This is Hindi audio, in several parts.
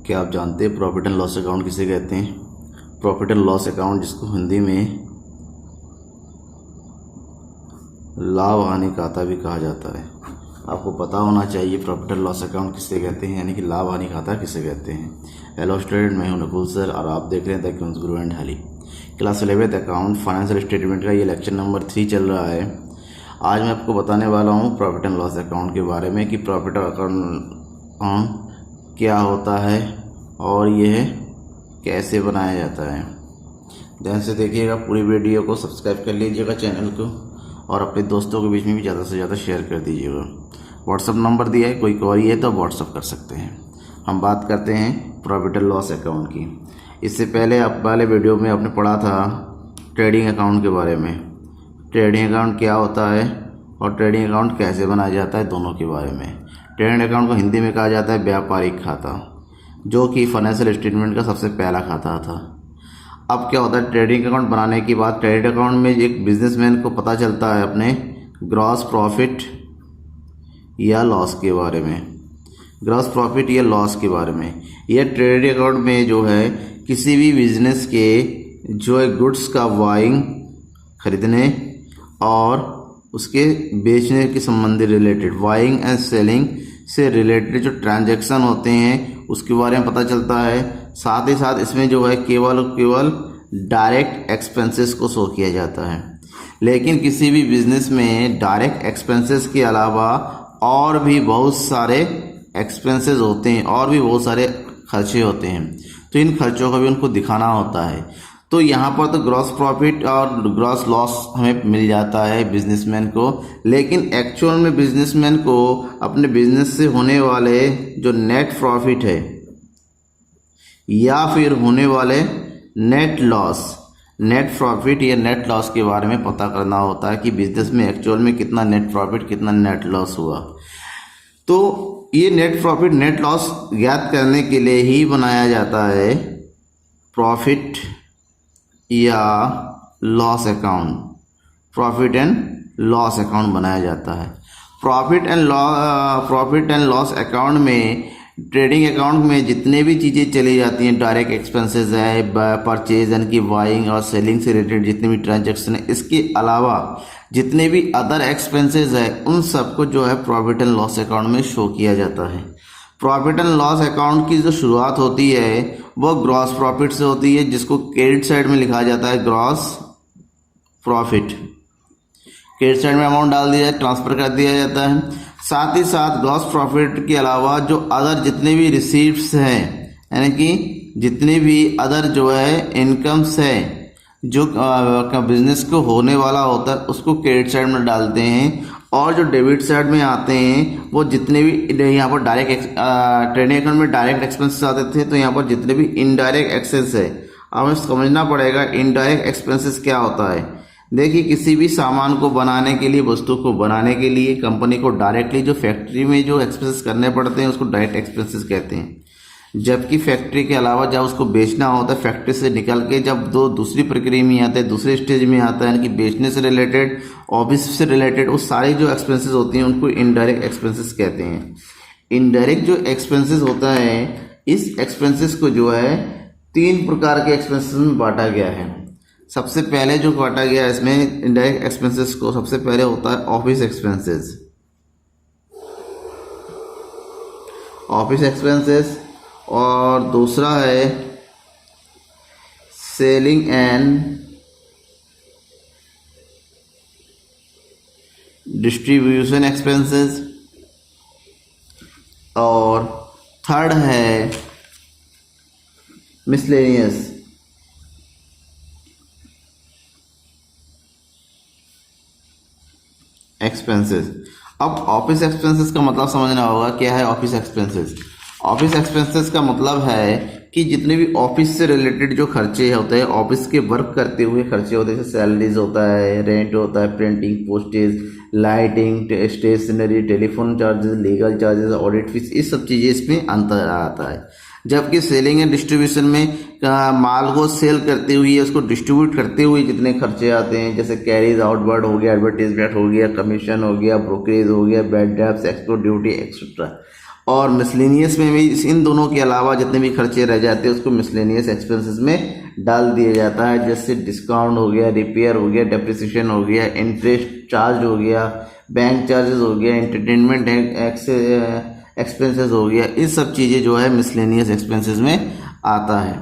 क्या आप जानते हैं प्रॉफिट एंड लॉस अकाउंट किसे कहते हैं? प्रॉफिट एंड लॉस अकाउंट, जिसको हिंदी में लाभ हानि खाता भी कहा जाता है। आपको पता होना चाहिए प्रॉफिट एंड लॉस अकाउंट किसे कहते हैं, यानी कि लाभ हानि खाता किसे कहते हैं। हेलो स्टूडेंट, मैं हूं नकुल सर और आप देख रहे हैं द अकाउंट्स गुरु एंड हाली। Class 11th account financial statement का ये लेक्चर नंबर 3 चल रहा है। आज मैं आपको बताने वाला हूं प्रॉफिट एंड लॉस अकाउंट के बारे में कि प्रॉफिट अकाउंट क्या होता है और यह कैसे बनाया जाता है। ध्यान से देखिएगा पूरी वीडियो को, सब्सक्राइब कर लीजिएगा चैनल को और अपने दोस्तों के बीच में भी ज़्यादा से ज़्यादा शेयर कर दीजिएगा। व्हाट्सअप नंबर दिया है, कोई क्वेरी है तो व्हाट्सअप कर सकते हैं। हम बात करते हैं प्रॉफिट एंड लॉस अकाउंट की। इससे पहले आप वाले वीडियो में आपने पढ़ा था ट्रेडिंग अकाउंट के बारे में। ट्रेडिंग अकाउंट क्या होता है और ट्रेडिंग अकाउंट कैसे बनाया जाता है, दोनों के बारे में। ट्रेडिंग अकाउंट को हिंदी में कहा जाता है व्यापारिक खाता, जो कि फाइनेंशियल स्टेटमेंट का सबसे पहला खाता था। अब क्या होता है, ट्रेडिंग अकाउंट बनाने के बाद ट्रेडिंग अकाउंट में एक बिजनेसमैन को पता चलता है अपने ग्रॉस प्रॉफिट या लॉस के बारे में। ग्रॉस प्रॉफिट या लॉस के बारे में यह ट्रेडिंग अकाउंट में जो है किसी भी बिजनेस के जो है गुड्स का बाइंग खरीदने और उसके बेचने के संबंधी रिलेटेड बाइंग एंड सेलिंग से रिलेटेड जो ट्रांजैक्शन होते हैं उसके बारे में पता चलता है। साथ ही साथ इसमें जो है केवल डायरेक्ट एक्सपेंसेस को शो किया जाता है। लेकिन किसी भी बिजनेस में डायरेक्ट एक्सपेंसेस के अलावा और भी बहुत सारे एक्सपेंसेस होते हैं और भी बहुत सारे खर्चे होते हैं, तो इन खर्चों का भी उनको दिखाना होता है। तो यहाँ पर तो ग्रॉस प्रॉफिट और ग्रॉस लॉस हमें मिल जाता है बिजनेसमैन को, लेकिन एक्चुअल में बिजनेसमैन को अपने बिजनेस से होने वाले जो नेट प्रॉफिट है या फिर होने वाले नेट प्रॉफिट या नेट लॉस के बारे में पता करना होता है कि बिजनेस में एक्चुअल में कितना नेट प्रॉफिट कितना नेट लॉस हुआ। तो ये नेट प्रॉफिट नेट लॉस ज्ञात करने के लिए ही बनाया जाता है प्रॉफिट या loss account. Profit and loss account बनाया जाता है। प्रॉफिट एंड लॉस अकाउंट में ट्रेडिंग अकाउंट में जितने भी चीज़ें चली जाती हैं, डायरेक्ट एक्सपेंसेस है, परचेज यानी कि बाइंग और सेलिंग से रिलेटेड जितने भी ट्रांजैक्शन है, इसके अलावा जितने भी अदर एक्सपेंसेस है उन सबको जो है प्रॉफिट एंड लॉस अकाउंट में शो किया जाता है। प्रॉफिट एंड लॉस अकाउंट की जो शुरुआत होती है वो ग्रॉस प्रॉफिट से होती है, जिसको क्रेडिट साइड में लिखा जाता है ग्रॉस प्रॉफिट। क्रेडिट साइड में अमाउंट डाल दिया जाए, ट्रांसफर कर दिया जाता है। साथ ही साथ ग्रॉस प्रॉफिट के अलावा जो अदर जितने भी रिसीट्स हैं, यानी कि जितने भी अदर जो है इनकम्स है जो बिजनेस को होने वाला होता है, उसको क्रेडिट साइड में डालते हैं। और जो डेबिट साइड में आते हैं वो जितने भी यहाँ पर डायरेक्ट ट्रेडिंग अकाउंट में डायरेक्ट एक्सपेंसेस आते थे, तो यहाँ पर जितने भी इनडायरेक्ट एक्सपेंस है, हमें समझना पड़ेगा इनडायरेक्ट एक्सपेंसेस क्या होता है। देखिए, किसी भी सामान को बनाने के लिए, वस्तु को बनाने के लिए कंपनी को डायरेक्टली जो फैक्ट्री में जो एक्सपेंसेस करने पड़ते हैं उसको डायरेक्ट एक्सपेंसेस कहते हैं। जबकि फैक्ट्री के अलावा जब उसको बेचना होता है, फैक्ट्री से निकल के जब दूसरी प्रक्रिया में आता है, दूसरे स्टेज में आता है, यानी कि बेचने से रिलेटेड, ऑफिस से रिलेटेड, वो सारी जो एक्सपेंसेस होती हैं उनको इनडायरेक्ट एक्सपेंसेस कहते हैं। इनडायरेक्ट जो एक्सपेंसेस होता है, इस एक्सपेंसेस को जो है 3 प्रकार के एक्सपेंसेस में बांटा गया है। सबसे पहले जो बांटा गया है इसमें इनडायरेक्ट एक्सपेंसेस को, सबसे पहले होता है ऑफिस एक्सपेंसेस, और दूसरा है सेलिंग एंड डिस्ट्रीब्यूशन एक्सपेंसेस, और थर्ड है मिसलेनियस एक्सपेंसेस। अब ऑफिस एक्सपेंसेस का मतलब समझना होगा, क्या है ऑफिस एक्सपेंसेस। ऑफिस एक्सपेंसेस का मतलब है कि जितने भी ऑफिस से रिलेटेड जो खर्चे होते हैं, ऑफिस के वर्क करते हुए खर्चे होते हैं, जैसे सैलरीज होता है, रेंट होता है, printing, postage, lighting, stationery, telephone charges, legal charges, audit fees, ये सब चीज़ें इसमें अंतर आता है। जबकि सेलिंग एंड डिस्ट्रीब्यूशन में माल को सेल करते हुए, उसको डिस्ट्रीब्यूट करते हुए जितने खर्चे आते हैं, जैसे कैरीज आउटवर्ड हो गया, एडवर्टीजमेंट हो गया, कमीशन हो गया, ब्रोकरेज हो गया, bad draft, export duty etcetera, और मिसलेनियस में भी इन दोनों के अलावा जितने भी खर्चे रह जाते हैं उसको मिसलेनियस एक्सपेंसेस में डाल दिया जाता है। जैसे डिस्काउंट हो गया, रिपेयर हो गया, डेप्रिसिएशन हो गया, इंटरेस्ट चार्ज हो गया, बैंक चार्जेस हो गया, एंटरटेनमेंट एक्सपेंसेस हो गया, ये सब चीज़ें जो है मिसलेनियस एक्सपेंसेस में आता है।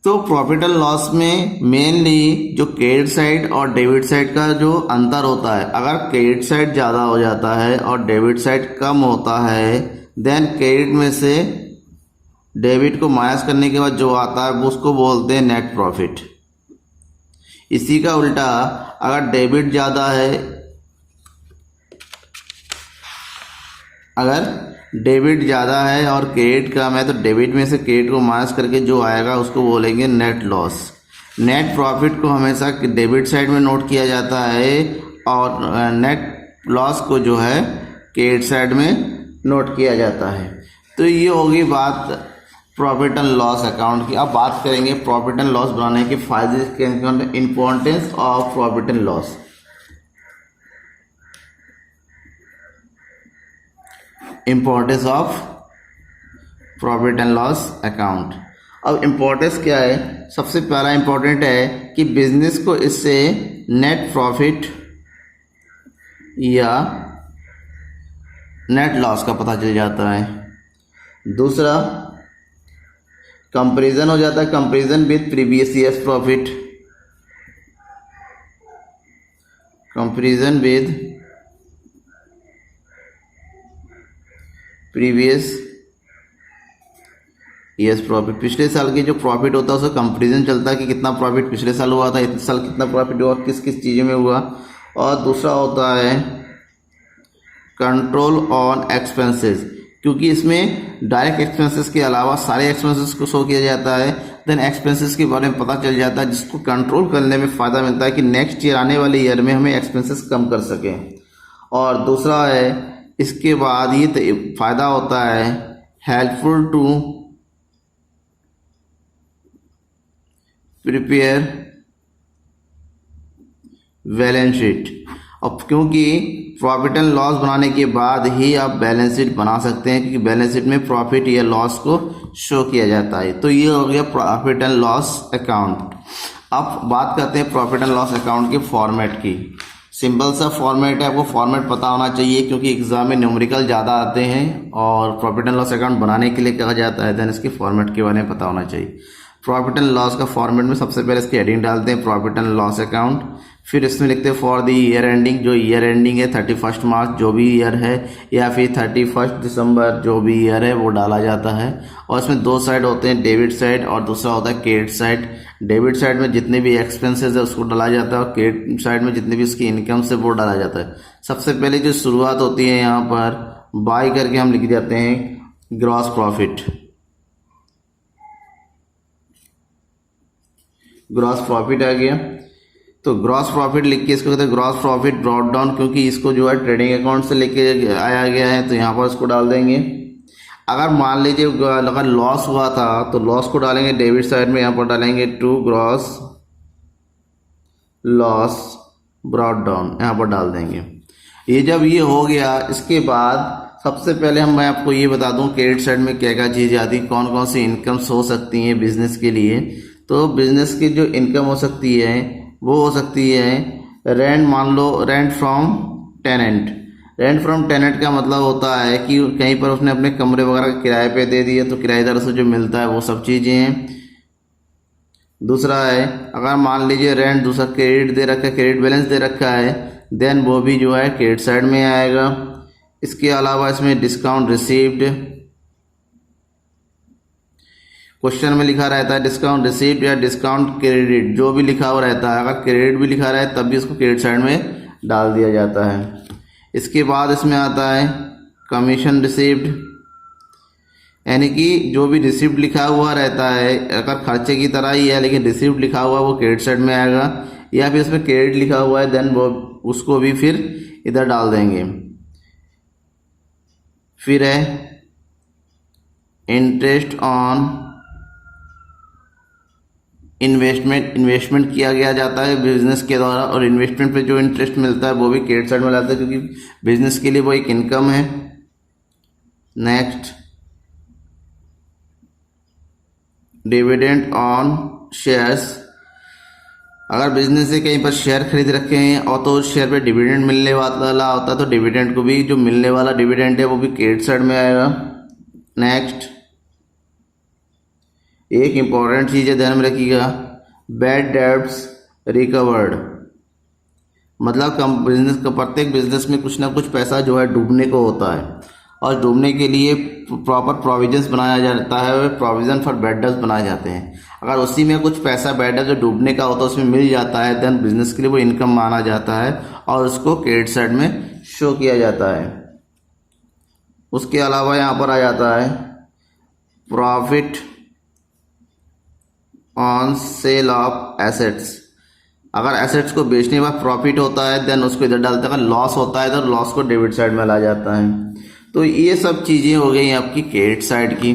तो प्रॉफिट एंड लॉस में मेनली जो क्रेडिट साइड और डेबिट साइड का जो अंतर होता है, अगर क्रेडिट साइड ज़्यादा हो जाता है और डेबिट साइड कम होता है, देन क्रेडिट में से डेबिट को माइनस करने के बाद जो आता है वो उसको बोलते हैं नेट प्रॉफिट। इसी का उल्टा अगर डेबिट ज़्यादा है, अगर डेबिट ज़्यादा है और क्रेडिट कम है, तो डेबिट में से क्रेडिट को माइनस करके जो आएगा उसको बोलेंगे नेट लॉस। नेट प्रॉफिट को हमेशा डेबिट साइड में नोट किया जाता है और नेट लॉस को जो है क्रेडिट साइड में नोट किया जाता है। तो ये होगी बात प्रॉफिट एंड लॉस अकाउंट की। अब बात करेंगे प्रॉफिट एंड लॉस बनाने के फायदे, importance of profit and loss. Importance of profit and loss account. अब इम्पोर्टेंस क्या है? सबसे पहला इम्पोर्टेंट है कि बिजनेस को इससे नेट प्रॉफिट या नेट लॉस का पता चल जाता है। दूसरा, कंपैरिजन हो जाता है, comparison with previous years profit, comparison with previous years profit. पिछले साल की जो प्रॉफिट होता है उसका कंपैरिजन चलता है कि कितना प्रॉफिट पिछले साल हुआ था, इस साल कितना प्रॉफिट हुआ, किस किस चीज़ों में हुआ। और दूसरा होता है कंट्रोल ऑन एक्सपेंसेस, क्योंकि इसमें डायरेक्ट एक्सपेंसेस के अलावा सारे एक्सपेंसेस को शो किया जाता है, देन एक्सपेंसेस के बारे में पता चल जाता है, जिसको कंट्रोल करने में फ़ायदा मिलता है कि नेक्स्ट ईयर आने वाले ईयर में हमें एक्सपेंसेस कम कर सकें। और दूसरा है, इसके बाद ये फ़ायदा होता है helpful to prepare balance sheet. अब क्योंकि प्रॉफिट एंड लॉस बनाने के बाद ही आप बैलेंस शीट बना सकते हैं, क्योंकि बैलेंस शीट में प्रॉफिट या लॉस को शो किया जाता है। तो ये हो गया प्रॉफिट एंड लॉस अकाउंट। अब बात करते हैं प्रॉफिट एंड लॉस अकाउंट के फॉर्मेट की। सिंपल सा फॉर्मेट है, आपको फॉर्मेट पता होना चाहिए, क्योंकि एग्जाम में न्यूमेरिकल ज़्यादा आते हैं और प्रॉफिट एंड लॉस अकाउंट बनाने के लिए कहा जाता है, देन इसके फॉर्मेट के बारे में पता होना चाहिए। प्रॉफिट एंड लॉस का फॉर्मेट में सबसे पहले इसकी हेडिंग डालते हैं प्रॉफिट एंड लॉस अकाउंट, फिर इसमें लिखते हैं फॉर द ईयर एंडिंग, जो ईयर एंडिंग है 31 मार्च जो भी ईयर है, या फिर 31 दिसंबर जो भी ईयर है वो डाला जाता है। और इसमें दो साइड होते हैं, डेबिट साइड और दूसरा होता है क्रेडिट साइड। डेबिट साइड में जितने भी एक्सपेंसेस है उसको डाला जाता है और क्रेडिट साइड में जितने भी उसकी इनकम से वो डाला जाता है। सबसे पहले जो शुरुआत होती है यहाँ पर बाय करके हम लिख जाते हैं ग्रॉस प्रॉफिट। ग्रॉस प्रॉफिट आ गया, तो ग्रॉस प्रॉफिट लिख के इसको कहते हैं ग्रॉस प्रॉफिट ब्रॉट डाउन, क्योंकि इसको जो है ट्रेडिंग अकाउंट से लेके आया गया है, तो यहाँ पर इसको डाल देंगे। अगर मान लीजिए अगर लॉस हुआ था तो लॉस को डालेंगे डेबिट साइड में, यहाँ पर डालेंगे to gross loss brought down, यहाँ पर डाल देंगे। ये जब ये हो गया, इसके बाद सबसे पहले मैं आपको ये बता दूं क्रेडिट साइड में क्या क्या चीज़ें आती, कौन कौन सी इनकम्स हो सकती हैं बिजनेस के लिए। तो बिजनेस की जो इनकम हो सकती है वो हो सकती है रेंट, मान लो rent from tenant. Rent from tenant का मतलब होता है कि कहीं पर उसने अपने कमरे वगैरह किराए पे दे दिए, तो किराएदार से जो मिलता है वो सब चीज़ें हैं। दूसरा है, अगर मान लीजिए रेंट दूसरा क्रेडिट दे रखा है, क्रेडिट बैलेंस दे रखा है, देन वो भी जो है क्रेडिट साइड में आएगा। इसके अलावा इसमें डिस्काउंट रिसीव्ड, क्वेश्चन में लिखा रहता है डिस्काउंट रिसीव्ड या डिस्काउंट क्रेडिट, जो भी लिखा हुआ रहता है, अगर क्रेडिट भी लिखा रहा है तब भी इसको क्रेडिट साइड में डाल दिया जाता है। इसके बाद इसमें आता है कमीशन रिसीव्ड, यानी कि जो भी रिसीव्ड लिखा हुआ रहता है, अगर खर्चे की तरह ही है लेकिन रिसीव्ड लिखा हुआ वो क्रेडिट साइड में आएगा, या फिर इसमें क्रेडिट लिखा हुआ है देन वो उसको भी फिर इधर डाल देंगे। फिर है इंटरेस्ट ऑन इन्वेस्टमेंट किया गया जाता है बिजनेस के द्वारा, और इन्वेस्टमेंट पे जो इंटरेस्ट मिलता है वो भी क्रेडिट साइड में लाता है, क्योंकि बिजनेस के लिए वो एक इनकम है। Next, dividend on shares. अगर बिजनेस से कहीं पर शेयर खरीद रखे हैं और तो उस शेयर पे डिविडेंड मिलने वाला होता है तो डिविडेंड को भी, जो मिलने वाला डिविडेंड है वो भी क्रेडिट साइड में आएगा। नेक्स्ट, एक इम्पॉर्टेंट चीज़ है, ध्यान में रखिएगा, बैड डेब्ट्स रिकवर्ड। मतलब बिजनेस का, प्रत्येक बिजनेस में कुछ ना कुछ पैसा जो है डूबने को होता है और डूबने के लिए प्रॉपर प्रोविजंस बनाया जाता है, प्रोविजन फॉर बैड डेब्ट्स बनाए जाते हैं। अगर उसी में कुछ पैसा बैड डेब्ट जो डूबने का होता है उसमें मिल जाता है, देन बिजनेस के लिए वो इनकम माना जाता है और उसको क्रेडिट साइड में शो किया जाता है। उसके अलावा यहाँ पर आ जाता है profit on sale of assets. अगर एसेट्स को बेचने के बाद प्रॉफिट होता है देन उसको इधर डालते हैं, अगर लॉस होता है तो लॉस को डेबिट साइड में ला जाता है। तो ये सब चीज़ें हो गई आपकी क्रेडिट साइड की।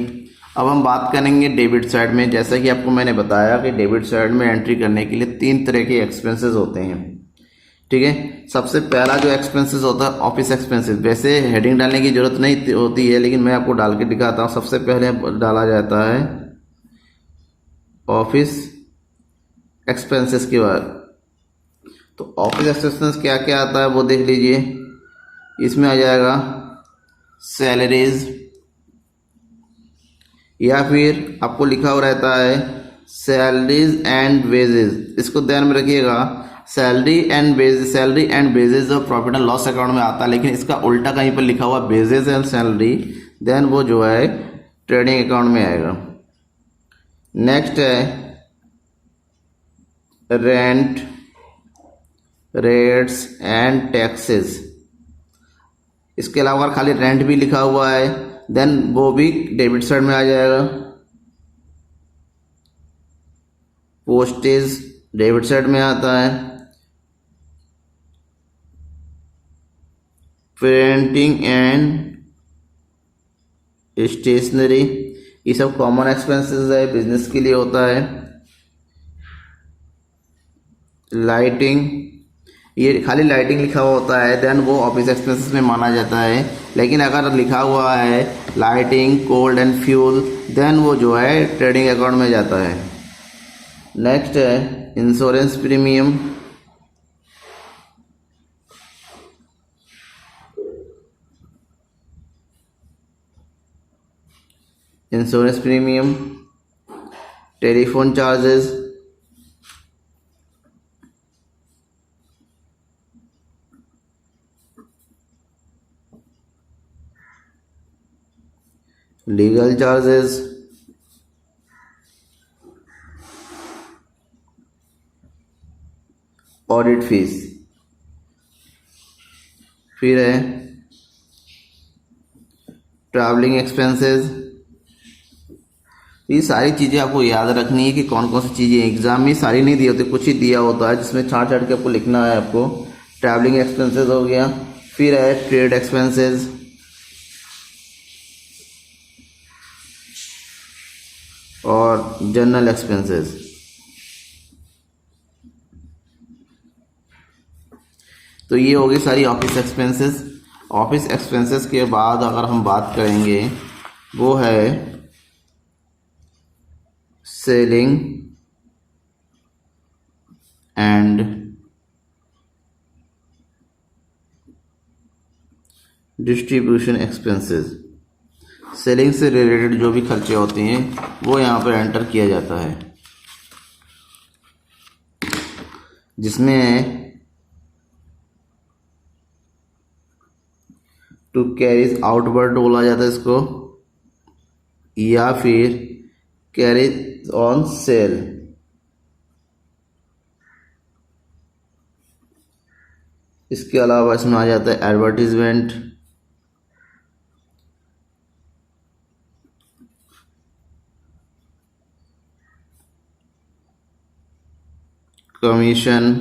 अब हम बात करेंगे डेबिट साइड में। जैसा कि आपको मैंने बताया कि डेबिट साइड में एंट्री करने के लिए 3 तरह के एक्सपेंसेस होते हैं, ठीक है। सबसे पहला जो एक्सपेंसेस होता है ऑफिस एक्सपेंसेस। वैसे हेडिंग डालने की जरूरत नहीं होती है लेकिन मैं आपको डाल के दिखाता हूँ। सबसे पहले डाला जाता है ऑफिस एक्सपेंसेस के बाद। तो ऑफिस एक्सपेंसेस क्या क्या आता है वो देख लीजिए। इसमें आ जाएगा सैलरीज, या फिर आपको लिखा हुआ रहता है सैलरीज एंड वेजेस। इसको ध्यान में रखिएगा, सैलरी एंड वेजेस जो प्रॉफिट एंड लॉस अकाउंट में आता है, लेकिन इसका उल्टा कहीं पर लिखा हुआ वेजेस एंड सैलरी, देन वो जो है ट्रेडिंग अकाउंट में आएगा। नेक्स्ट है रेंट, रेट्स एंड टैक्सेस। इसके अलावा खाली रेंट भी लिखा हुआ है देन वो भी डेबिट साइड में आ जाएगा। पोस्टेज डेबिट साइड में आता है। प्रिंटिंग एंड स्टेशनरी, ये सब कॉमन एक्सपेंसेस है, बिजनेस के लिए होता है। लाइटिंग, ये खाली लाइटिंग लिखा हुआ होता है देन वो ऑफिस एक्सपेंसेस में माना जाता है, लेकिन अगर लिखा हुआ है lighting, cold and fuel, then वो जो है ट्रेडिंग अकाउंट में जाता है। नेक्स्ट है insurance premium. Insurance premium, telephone charges, legal charges, audit fees. फिर है ट्रैवलिंग एक्सपेंसेस। ये सारी चीज़ें आपको याद रखनी है कि कौन कौन सी चीज़ें एग्जाम में सारी नहीं दी होती, कुछ ही दिया होता है जिसमें छाट छाट के आपको लिखना है आपको। ट्रैवलिंग एक्सपेंसेस हो गया। फिर है ट्रेड एक्सपेंसेस, और जनरल एक्सपेंसेस। तो ये होगी सारी ऑफिस एक्सपेंसेस। ऑफिस एक्सपेंसेस के बाद अगर हम बात करेंगे वो है selling and distribution expenses. Selling से रिलेटेड जो भी खर्चे होते हैं वो यहाँ पर एंटर किया जाता है, जिसमें टू कैरीज आउटवर्ड बोला जाता है इसको, या फिर कैरीज ऑन सेल। इसके अलावा इसमें आ जाता है advertisement, commission,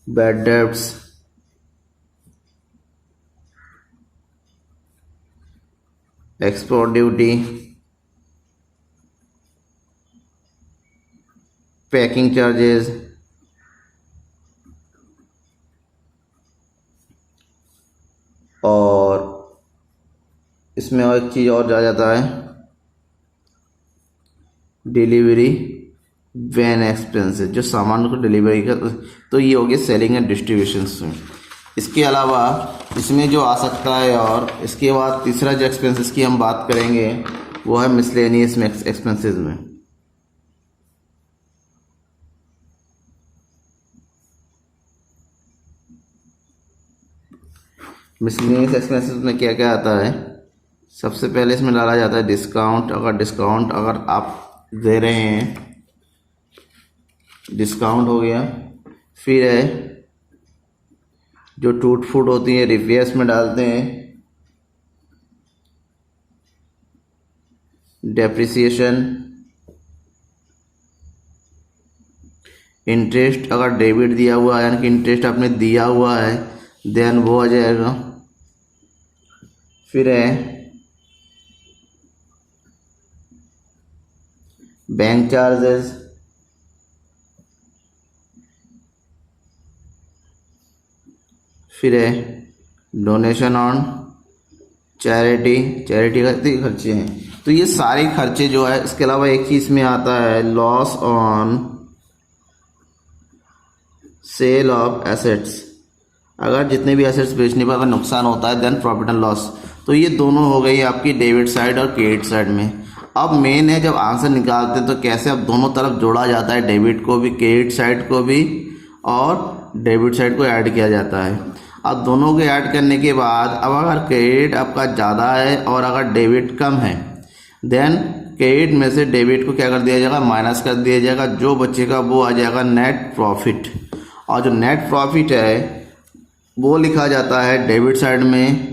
bad debts, export duty, packing charges, और इसमें और एक चीज़ और जा जाता है, डिलीवरी वैन एक्सपेंसेस, जो सामान को डिलीवरी का, तो ये हो गया सेलिंग एंड डिस्ट्रीब्यूशन में। इसके अलावा इसमें जो आ सकता है, और इसके बाद तीसरा जो एक्सपेंसेस की हम बात करेंगे वो है मिसलेनियस एक्सपेंसेस में। मिसलेनियस एक्सपेंसेस में क्या क्या आता है, सबसे पहले इसमें डाला जाता है डिस्काउंट। अगर आप दे रहे हैं, डिस्काउंट हो गया। फिर है जो टूट फूट होती है, रिपेयर्स में डालते हैं, डेप्रिसिएशन, इंटरेस्ट। अगर डेबिट दिया हुआ है, यानी कि इंटरेस्ट आपने दिया हुआ है, देन वो आ जाएगा। फिर है बैंक चार्जेस, फिर है डोनेशन ऑन चैरिटी का खर्चे हैं। तो ये सारे खर्चे जो है, इसके अलावा एक चीज़ में आता है loss on sale of assets. अगर जितने भी एसेट्स बेचने पर अगर नुकसान होता है, देन प्रॉफिट एंड लॉस। तो ये दोनों हो गई आपकी डेबिट साइड और क्रेडिट साइड में। अब मेन है, जब आंसर निकालते हैं तो कैसे अब दोनों तरफ जोड़ा जाता है, डेबिट को भी, क्रेडिट साइड को भी, और डेबिट साइड को ऐड किया जाता है। अब दोनों को ऐड करने के बाद, अब अगर क्रेडिट आपका ज़्यादा है और अगर डेबिट कम है, देन क्रेडिट में से डेबिट को क्या कर दिया जाएगा, माइनस कर दिया जाएगा। जो बचेगा वो आ जाएगा नेट प्रॉफिट। और जो नेट प्रॉफिट है वो लिखा जाता है डेबिट साइड में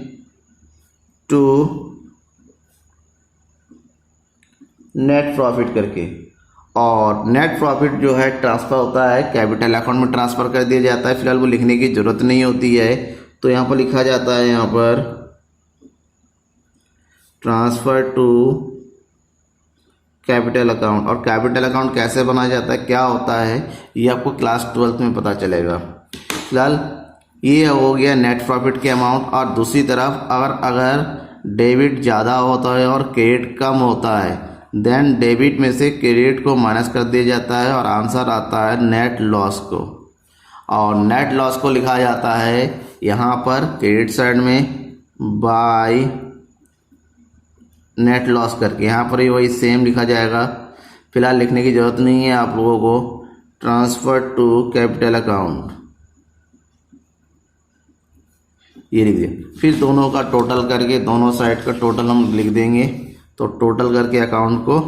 टू नेट प्रॉफिट करके। और नेट प्रॉफिट जो है ट्रांसफ़र होता है कैपिटल अकाउंट में, ट्रांसफ़र कर दिया जाता है। फिलहाल वो लिखने की ज़रूरत नहीं होती है, तो यहाँ पर लिखा जाता है, यहाँ पर ट्रांसफ़र टू कैपिटल अकाउंट। और कैपिटल अकाउंट कैसे बनाया जाता है, क्या होता है, ये आपको क्लास 12th में पता चलेगा। फिलहाल ये हो गया नेट प्रॉफिट के अमाउंट। और दूसरी तरफ अगर डेबिट ज़्यादा होता है और क्रेडिट कम होता है, देन डेबिट में से क्रेडिट को माइनस कर दिया जाता है और आंसर आता है नेट लॉस को। और नेट लॉस को लिखा जाता है यहाँ पर क्रेडिट साइड में बाय नेट लॉस करके। यहाँ पर ही वही सेम लिखा जाएगा, फिलहाल लिखने की ज़रूरत नहीं है आप लोगों को। ट्रांसफ़र टू कैपिटल अकाउंट ये लिख दिया। फिर दोनों का टोटल करके, दोनों साइड का टोटल हम लिख देंगे, तो टोटल करके अकाउंट को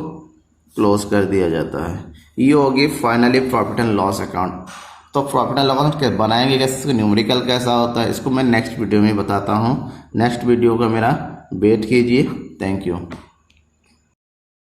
क्लोज कर दिया जाता है। ये होगी finally profit and loss account. तो प्रॉफिट एंड लॉस अकाउंट बनाएंगे कैसे, इसका न्यूमेरिकल कैसा होता है, इसको मैं नेक्स्ट वीडियो में बताता हूँ। नेक्स्ट वीडियो का मेरा वेट कीजिए। Thank you.